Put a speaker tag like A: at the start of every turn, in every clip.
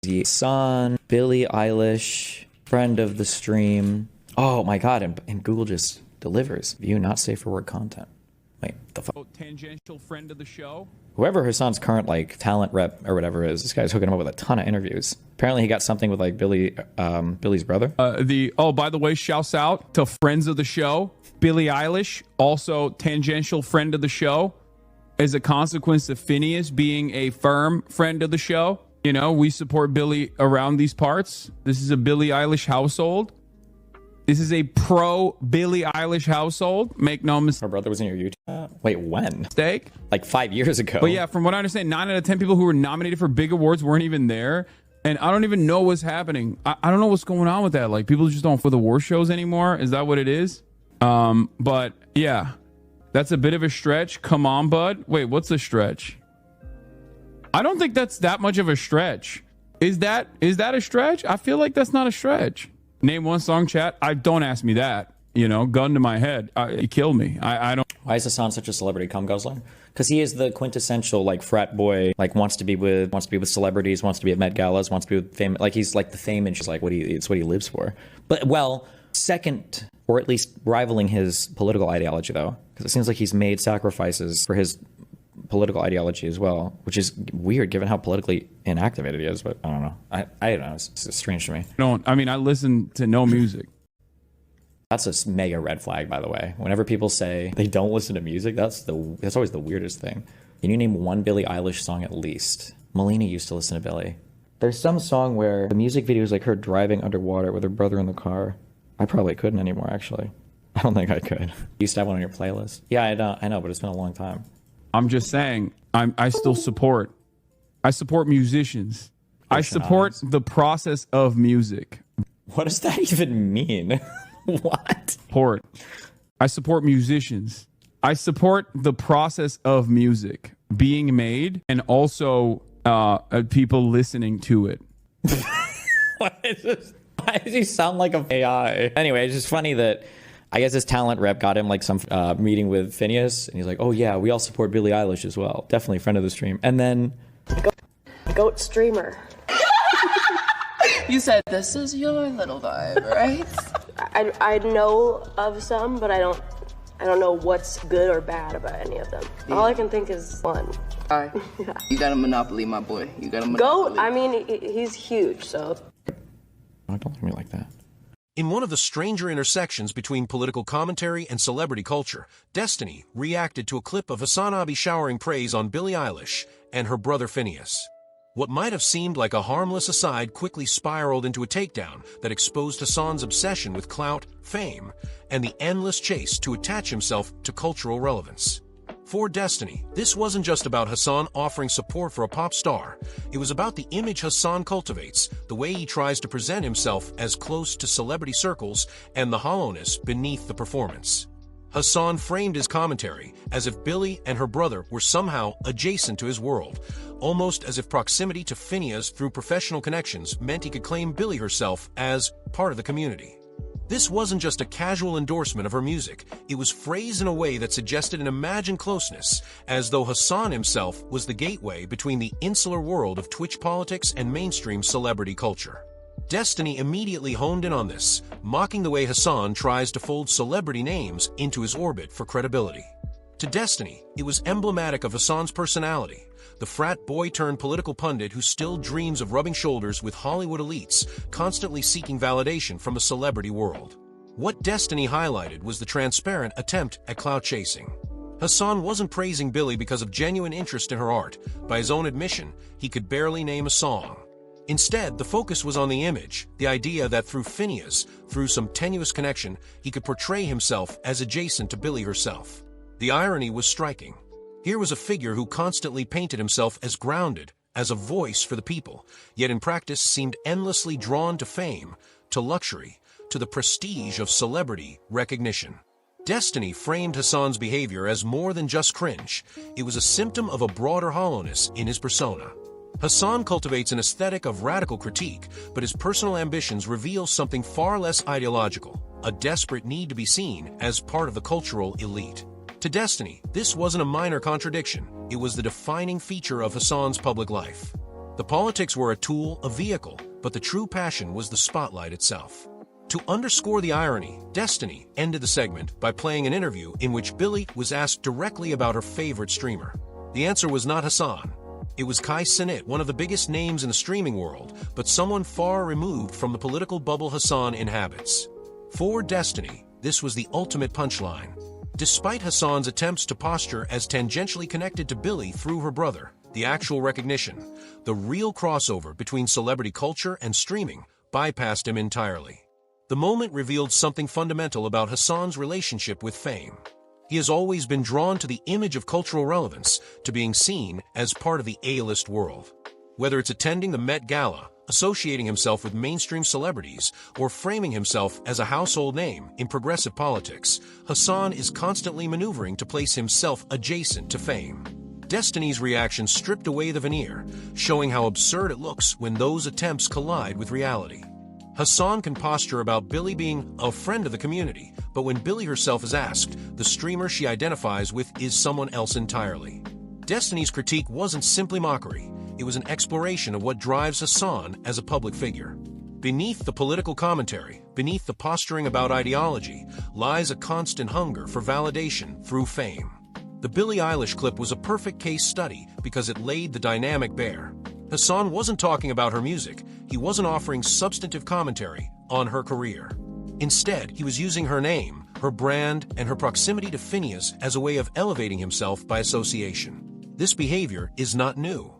A: The son, Billie Eilish, friend of the stream. Oh my god, and Google just delivers. View not safe for work content. Wait, the fuck?
B: Tangential friend of the show.
A: Whoever Hassan's current like talent rep or whatever is, this guy's hooking him up with a ton of interviews. Apparently he got something with like Billy's brother.
B: By the way, shouts out to friends of the show. Billie Eilish, also tangential friend of the show, as a consequence of Phineas being a firm friend of the show. You know, we support Billie around these parts. This is a Billie Eilish household. This is a pro Billie Eilish household. Make no mistake.
A: Her brother was in your YouTube. Wait, when?
B: Mistake?
A: Like 5 years ago.
B: But yeah, from what I understand, 9 out of 10 people who were nominated for big awards weren't even there. And I don't even know what's happening. I don't know what's going on with that. Like, people just don't for the award shows anymore. Is that what it is? But yeah, that's a bit of a stretch. Come on, bud. Wait, what's a stretch? I don't think that's that much of a stretch. Is that a stretch? I feel like that's not a stretch. Name one song, chat. Don't ask me that. You know, gun to my head. It killed me. I don't.
A: Why is Hassan such a celebrity cum guzzler? Because he is the quintessential like frat boy. Like wants to be with celebrities. Wants to be at Met Galas. Wants to be with fame. Like he's like the fame and she's like it's what he lives for. But well, second or at least rivaling his political ideology though, because it seems like he's made sacrifices for his political ideology as well, which is weird given how politically inactivated he is. But I don't know. I don't know. It's strange to me.
B: I listen to no music.
A: That's a mega red flag, by the way. Whenever people say they don't listen to music, that's always the weirdest thing. Can you name one Billie Eilish song at least? Melina used to listen to Billie. There's some song where the music video is like her driving underwater with her brother in the car. I probably couldn't anymore, actually. I don't think I could. You used to have one on your playlist. Yeah, I know, but it's been a long time.
B: I'm just saying, I still support. I support musicians. I support the process of music.
A: What does that even mean? What?
B: I support musicians. I support the process of music being made and also people listening to it.
A: Why does he sound like an AI? Anyway, it's just funny that I guess his talent rep got him like some meeting with Phineas, and he's like, "Oh yeah, we all support Billie Eilish as well. Definitely a friend of the stream." And then,
C: goat streamer.
D: You said this is your little vibe, right?
C: I know of some, but I don't know what's good or bad about any of them. Yeah. All I can think is one.
D: All right. Yeah. You got a monopoly, my boy. You got a
C: Goat.
D: monopoly.
C: I mean, he's huge, so.
A: Oh, don't look at me like that.
E: In one of the stranger intersections between political commentary and celebrity culture, Destiny reacted to a clip of Hasanabi showering praise on Billie Eilish and her brother Phineas. What might have seemed like a harmless aside quickly spiraled into a takedown that exposed Hassan's obsession with clout, fame, and the endless chase to attach himself to cultural relevance. For Destiny, this wasn't just about Hassan offering support for a pop star. It was about the image Hassan cultivates, the way he tries to present himself as close to celebrity circles, and the hollowness beneath the performance. Hassan framed his commentary as if Billie and her brother were somehow adjacent to his world, almost as if proximity to Phineas through professional connections meant he could claim Billie herself as part of the community. This wasn't just a casual endorsement of her music, it was phrased in a way that suggested an imagined closeness, as though Hassan himself was the gateway between the insular world of Twitch politics and mainstream celebrity culture. Destiny immediately honed in on this, mocking the way Hassan tries to fold celebrity names into his orbit for credibility. To Destiny, it was emblematic of Hassan's personality, the frat boy-turned-political pundit who still dreams of rubbing shoulders with Hollywood elites, constantly seeking validation from the celebrity world. What Destiny highlighted was the transparent attempt at clout chasing. Hassan wasn't praising Billie because of genuine interest in her art. By his own admission, he could barely name a song. Instead, the focus was on the image, the idea that through Phineas, through some tenuous connection, he could portray himself as adjacent to Billie herself. The irony was striking. Here was a figure who constantly painted himself as grounded, as a voice for the people, yet in practice seemed endlessly drawn to fame, to luxury, to the prestige of celebrity recognition. Destiny framed Hassan's behavior as more than just cringe. It was a symptom of a broader hollowness in his persona. Hassan cultivates an aesthetic of radical critique, but his personal ambitions reveal something far less ideological, a desperate need to be seen as part of the cultural elite. To Destiny, this wasn't a minor contradiction. It was the defining feature of Hassan's public life. The politics were a tool, a vehicle, but the true passion was the spotlight itself. To underscore the irony, Destiny ended the segment by playing an interview in which Billie was asked directly about her favorite streamer. The answer was not Hassan. It was Kai Cenat, one of the biggest names in the streaming world, but someone far removed from the political bubble Hassan inhabits. For Destiny, this was the ultimate punchline. Despite Hassan's attempts to posture as tangentially connected to Billie through her brother, the actual recognition, the real crossover between celebrity culture and streaming, bypassed him entirely. The moment revealed something fundamental about Hassan's relationship with fame. He has always been drawn to the image of cultural relevance, to being seen as part of the A-list world. Whether it's attending the Met Gala, associating himself with mainstream celebrities, or framing himself as a household name in progressive politics, Hassan is constantly maneuvering to place himself adjacent to fame. Destiny's reaction stripped away the veneer, showing how absurd it looks when those attempts collide with reality. Hassan can posture about Billie being a friend of the community, but when Billie herself is asked, the streamer she identifies with is someone else entirely. Destiny's critique wasn't simply mockery, it was an exploration of what drives Hassan as a public figure. Beneath the political commentary, beneath the posturing about ideology, lies a constant hunger for validation through fame. The Billie Eilish clip was a perfect case study because it laid the dynamic bare. Hassan wasn't talking about her music, he wasn't offering substantive commentary on her career. Instead, he was using her name, her brand, and her proximity to Phineas as a way of elevating himself by association. This behavior is not new.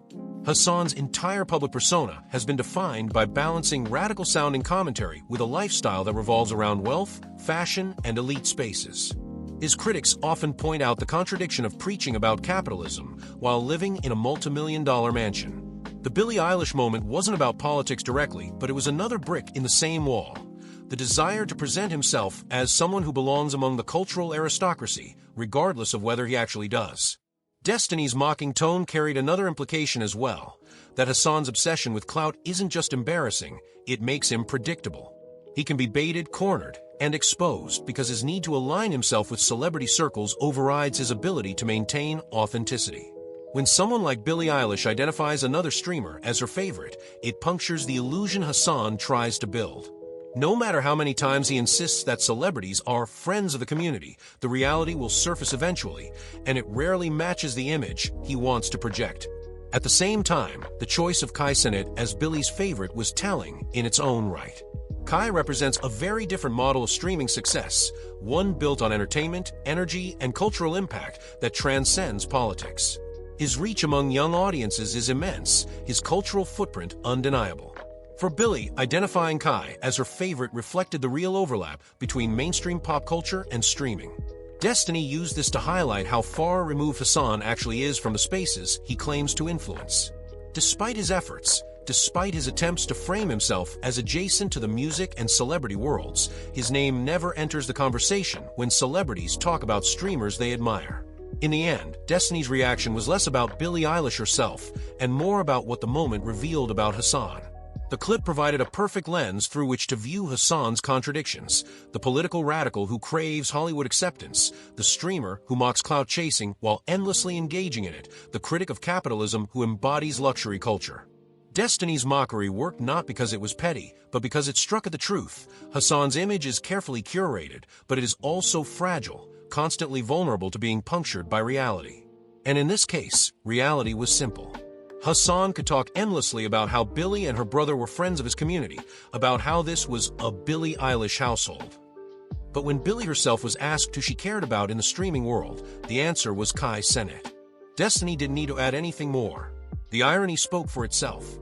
E: Hassan's entire public persona has been defined by balancing radical-sounding commentary with a lifestyle that revolves around wealth, fashion, and elite spaces. His critics often point out the contradiction of preaching about capitalism while living in a multi-million-dollar mansion. The Billie Eilish moment wasn't about politics directly, but it was another brick in the same wall. The desire to present himself as someone who belongs among the cultural aristocracy, regardless of whether he actually does. Destiny's mocking tone carried another implication as well, that Hassan's obsession with clout isn't just embarrassing, it makes him predictable. He can be baited, cornered, and exposed because his need to align himself with celebrity circles overrides his ability to maintain authenticity. When someone like Billie Eilish identifies another streamer as her favorite, it punctures the illusion Hassan tries to build. No matter how many times he insists that celebrities are friends of the community, the reality will surface eventually, and it rarely matches the image he wants to project. At the same time, the choice of Kai Cenat as Billie's favorite was telling in its own right. Kai represents a very different model of streaming success, one built on entertainment, energy, and cultural impact that transcends politics. His reach among young audiences is immense, his cultural footprint undeniable. For Billie, identifying Kai as her favorite reflected the real overlap between mainstream pop culture and streaming. Destiny used this to highlight how far removed Hassan actually is from the spaces he claims to influence. Despite his efforts, despite his attempts to frame himself as adjacent to the music and celebrity worlds, his name never enters the conversation when celebrities talk about streamers they admire. In the end, Destiny's reaction was less about Billie Eilish herself and more about what the moment revealed about Hassan. The clip provided a perfect lens through which to view Hassan's contradictions: the political radical who craves Hollywood acceptance, the streamer who mocks clout chasing while endlessly engaging in it, the critic of capitalism who embodies luxury culture. Destiny's mockery worked not because it was petty, but because it struck at the truth. Hassan's image is carefully curated, but it is also fragile, constantly vulnerable to being punctured by reality. And in this case, reality was simple. Hassan could talk endlessly about how Billie and her brother were friends of his community, about how this was a Billie Eilish household. But when Billie herself was asked who she cared about in the streaming world, the answer was Kai Cenat. Destiny didn't need to add anything more. The irony spoke for itself.